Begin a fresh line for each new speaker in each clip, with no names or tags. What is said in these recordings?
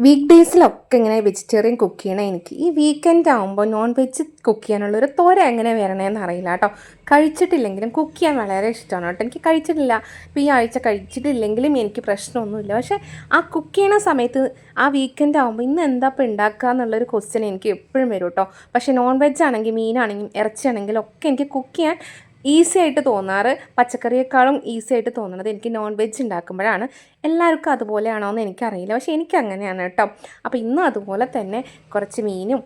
Week ഡേയ്സിലൊക്കെ ഇങ്ങനെ vegetarian cook ചെയ്യണം. എനിക്ക് ഈ വീക്കെൻഡ് ആകുമ്പോൾ നോൺ വെജ് കുക്ക് ചെയ്യാനുള്ളൊരു തോര എങ്ങനെ വരണേന്ന് അറിയില്ല കേട്ടോ. കഴിച്ചിട്ടില്ലെങ്കിലും കുക്ക് ചെയ്യാൻ വളരെ ഇഷ്ടമാണ് കേട്ടോ. എനിക്ക് കഴിച്ചിട്ടില്ല, ഇപ്പോൾ ഈ ആഴ്ച കഴിച്ചിട്ടില്ലെങ്കിലും എനിക്ക് പ്രശ്നമൊന്നുമില്ല. പക്ഷേ ആ കുക്ക് ചെയ്യണ സമയത്ത് ആ വീക്കെൻഡ് ആകുമ്പോൾ ഇന്ന് എന്താ ഇപ്പോൾ ഉണ്ടാക്കുക എന്നുള്ളൊരു ക്വസ്റ്റ്യൻ എനിക്ക് എപ്പോഴും വരും കേട്ടോ. പക്ഷേ നോൺ വെജ് ആണെങ്കിൽ, മീനാണെങ്കിലും ഇറച്ചിയാണെങ്കിലും ഒക്കെ എനിക്ക് കുക്ക് ചെയ്യാൻ ഈസി ആയിട്ട് തോന്നാറ്, പച്ചക്കറിയേക്കാളും ഈസി ആയിട്ട് തോന്നുന്നത് എനിക്ക് നോൺ വെജ് ഉണ്ടാക്കുമ്പോഴാണ്. എല്ലാവർക്കും അതുപോലെയാണോ എന്ന് എനിക്കറിയില്ല, പക്ഷേ എനിക്ക് അങ്ങനെയാണ് കേട്ടോ. അപ്പോൾ ഇന്നും അതുപോലെ തന്നെ കുറച്ച് മീനും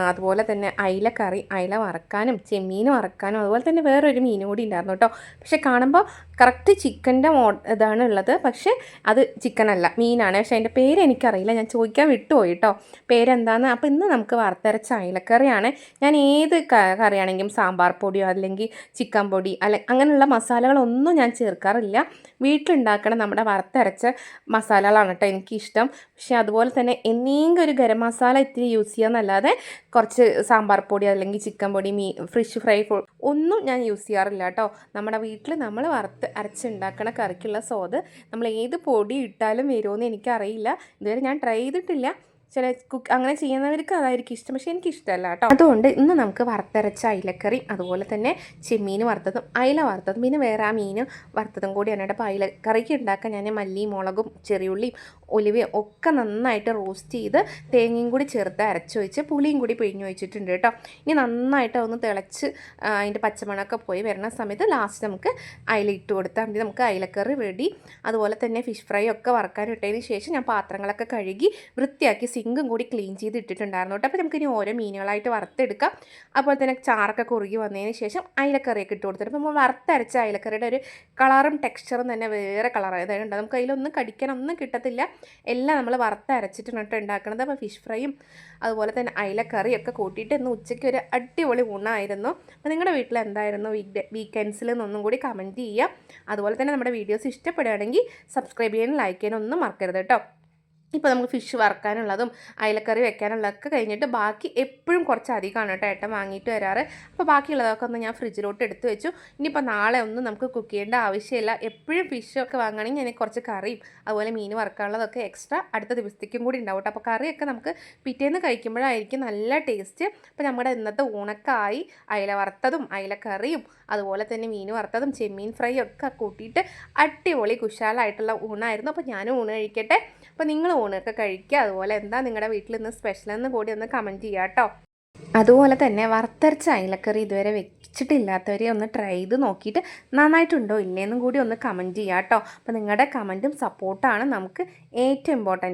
അതുപോലെ തന്നെ അയില കറി, അയില വറക്കാനും ചെമ്മീൻ വറക്കാനും അതുപോലെ തന്നെ വേറൊരു മീനും കൂടി ഉണ്ടായിരുന്നു കേട്ടോ. പക്ഷേ കാണുമ്പോൾ കറക്റ്റ് ചിക്കൻ്റെ ഇതാണ് ഉള്ളത്, പക്ഷേ അത് ചിക്കനല്ല, മീനാണ്. പക്ഷേ അതിൻ്റെ പേര് എനിക്കറിയില്ല, ഞാൻ ചോദിക്കാൻ വിട്ടുപോയി കേട്ടോ പേരെന്താന്ന്. അപ്പോൾ ഇന്ന് നമുക്ക് വറുത്തരച്ച അയിലക്കറിയാണ്. ഞാൻ ഏത് കറിയാണെങ്കിലും സാമ്പാർ പൊടിയോ അല്ലെങ്കിൽ ചിക്കൻ പൊടി അങ്ങനെയുള്ള മസാലകളൊന്നും ഞാൻ ചേർക്കാറില്ല. വീട്ടിലുണ്ടാക്കണ നമ്മുടെ വറുത്തരച്ച മസാലകളാണ് കേട്ടോ എനിക്കിഷ്ടം. പക്ഷേ അതുപോലെ തന്നെ എന്തെങ്കിലും ഒരു ഗരം മസാല ഇത്തിരി യൂസ് ചെയ്യാന്നല്ലാതെ കുറച്ച് സാമ്പാർ പൊടി അല്ലെങ്കിൽ ചിക്കൻ പൊടി, ഫിഷ് ഫ്രൈ ഒന്നും ഞാൻ യൂസ് ചെയ്യാറില്ല കേട്ടോ. നമ്മുടെ വീട്ടിൽ നമ്മൾ വറുത്ത് അരച്ചുണ്ടാക്കണ കറിക്കുള്ള സ്വാദ് നമ്മൾ ഏത് പൊടി ഇട്ടാലും വരുമോയെന്ന് എനിക്കറിയില്ല. ഇതുവരെ ഞാൻ ട്രൈ ചെയ്തിട്ടില്ല. ചില അങ്ങനെ ചെയ്യുന്നവർക്ക് അതായിരിക്കും ഇഷ്ടം, പക്ഷേ എനിക്കിഷ്ടമല്ല കേട്ടോ. അതുകൊണ്ട് ഇന്ന് നമുക്ക് വറുത്തരച്ച അയിലക്കറി, അതുപോലെ തന്നെ ചെമ്മീൻ വറുത്തതും അയില വറുത്തതും പിന്നെ വേറെ ആ മീൻ വറുത്തതും കൂടിയാണ് കേട്ടോ. അപ്പോൾ അയിലക്കറിക്ക് ഉണ്ടാക്കാൻ ഞാൻ മല്ലിയും മുളകും ചെറിയുള്ളിയും ഒലിവയും ഒക്കെ നന്നായിട്ട് റോസ്റ്റ് ചെയ്ത് തേങ്ങയും കൂടി ചേർത്ത് അരച്ച് വെച്ച് പുളിയും കൂടി പിഴിഞ്ഞ് വെച്ചിട്ടുണ്ട് കേട്ടോ. ഇനി നന്നായിട്ട് ഒന്ന് തിളച്ച് അതിൻ്റെ പച്ചമണമൊക്കെ പോയി വരുന്ന സമയത്ത് ലാസ്റ്റ് നമുക്ക് അയില ഇട്ട് കൊടുത്താൽ മതി. നമുക്ക് അയിലക്കറി റെഡി. അതുപോലെ തന്നെ ഫിഷ് ഫ്രൈ ഒക്കെ വറക്കാൻ ഇട്ടതിന് ശേഷം ഞാൻ പാത്രങ്ങളൊക്കെ കഴുകി വൃത്തിയാക്കി സിങ്കും കൂടി ക്ലീൻ ചെയ്ത് ഇട്ടിട്ടുണ്ടായിരുന്നു കേട്ടോ. അപ്പോൾ നമുക്കിനി ഓരോ മീനുകളായിട്ട് വറുത്തെടുക്കാം. അതുപോലെ തന്നെ ചാറൊക്കെ കുറുകി വന്നതിന് ശേഷം അയിലക്കറിയൊക്കെ ഇട്ട് കൊടുത്തിട്ട് നമ്മൾ വറുത്തരച്ച അയിലക്കറിയുടെ ഒരു കളറും ടെക്സ്ചറും തന്നെ വേറെ കളറായതുകൊണ്ട് നമുക്ക് അതിലൊന്നും കടിക്കാനൊന്നും കിട്ടത്തില്ല. എല്ലാം നമ്മൾ വറുത്തരച്ചിട്ടാണ് കേട്ടോ ഉണ്ടാക്കുന്നത്. അപ്പോൾ ഫിഷ് ഫ്രൈയും അതുപോലെ തന്നെ അയിലക്കറിയൊക്കെ കൂട്ടിയിട്ട് ഇന്ന് ഉച്ചയ്ക്ക് ഒരു അടിപൊളി ഊണായിരുന്നു. അപ്പോൾ നിങ്ങളുടെ വീട്ടിൽ എന്തായിരുന്നു വീക്കെൻഡ്സിൽ എന്നൊന്നും കൂടി കമൻറ്റ് ചെയ്യുക. അതുപോലെ തന്നെ നമ്മുടെ വീഡിയോസ് ഇഷ്ടപ്പെടുകയാണെങ്കിൽ സബ്സ്ക്രൈബ് ചെയ്യാനും ലൈക്ക് ചെയ്യാനും ഒന്നും മറക്കരുത് കേട്ടോ. ഇപ്പോൾ നമുക്ക് ഫിഷ് വറുക്കാനുള്ളതും അയിലക്കറി വെക്കാനുള്ളതൊക്കെ കഴിഞ്ഞിട്ട് ബാക്കി എപ്പോഴും കുറച്ച് അധികമാണ് കേട്ടോ ഏട്ടൻ വാങ്ങിയിട്ട് വരാറ്. അപ്പോൾ ബാക്കിയുള്ളതൊക്കെ ഒന്ന് ഞാൻ ഫ്രിഡ്ജിലോട്ട് എടുത്ത് വെച്ചു. ഇനിയിപ്പോൾ നാളെ ഒന്നും നമുക്ക് കുക്ക് ചെയ്യേണ്ട ആവശ്യമില്ല. എപ്പോഴും ഫിഷൊക്കെ വാങ്ങണമെങ്കിൽ ഞാൻ കുറച്ച് കറിയും അതുപോലെ മീൻ വറുക്കാനുള്ളതൊക്കെ എക്സ്ട്രാ അടുത്ത ദിവസത്തേക്കും കൂടി ഉണ്ടാവും കേട്ടോ. അപ്പോൾ കറിയൊക്കെ നമുക്ക് പിറ്റേന്ന് കഴിക്കുമ്പോഴായിരിക്കും നല്ല ടേസ്റ്റ്. അപ്പോൾ നമ്മുടെ ഇന്നത്തെ ഊണക്കായി അയില വറുത്തതും അയിലക്കറിയും അതുപോലെ തന്നെ മീൻ വറുത്തതും ചെമ്മീൻ ഫ്രൈ ഒക്കെ കൂട്ടിയിട്ട് അടിപൊളി കുശാലായിട്ടുള്ള ഊണായിരുന്നു. അപ്പോൾ ഞാനും ഊണ് കഴിക്കട്ടെ. അപ്പോൾ നിങ്ങൾ ഊണൊക്കെ കഴിക്കുക. അതുപോലെ എന്താ നിങ്ങളുടെ വീട്ടിൽ ഇന്ന് സ്പെഷ്യലെന്ന് കൂടി ഒന്ന് കമൻറ്റ് ചെയ്യുക കേട്ടോ. അതുപോലെ തന്നെ വറുത്തരച്ച അയിലക്കറി ഇതുവരെ വെച്ചിട്ടില്ലാത്തവരെ ഒന്ന് ട്രൈ ചെയ്ത് നോക്കിയിട്ട് നന്നായിട്ടുണ്ടോ ഇല്ലേന്നും കൂടി ഒന്ന് കമൻറ്റ് ചെയ്യുക കേട്ടോ. അപ്പോൾ നിങ്ങളുടെ കമൻറ്റും സപ്പോർട്ടാണ് നമുക്ക് ഏറ്റവും ഇമ്പോർട്ടൻറ്റ്.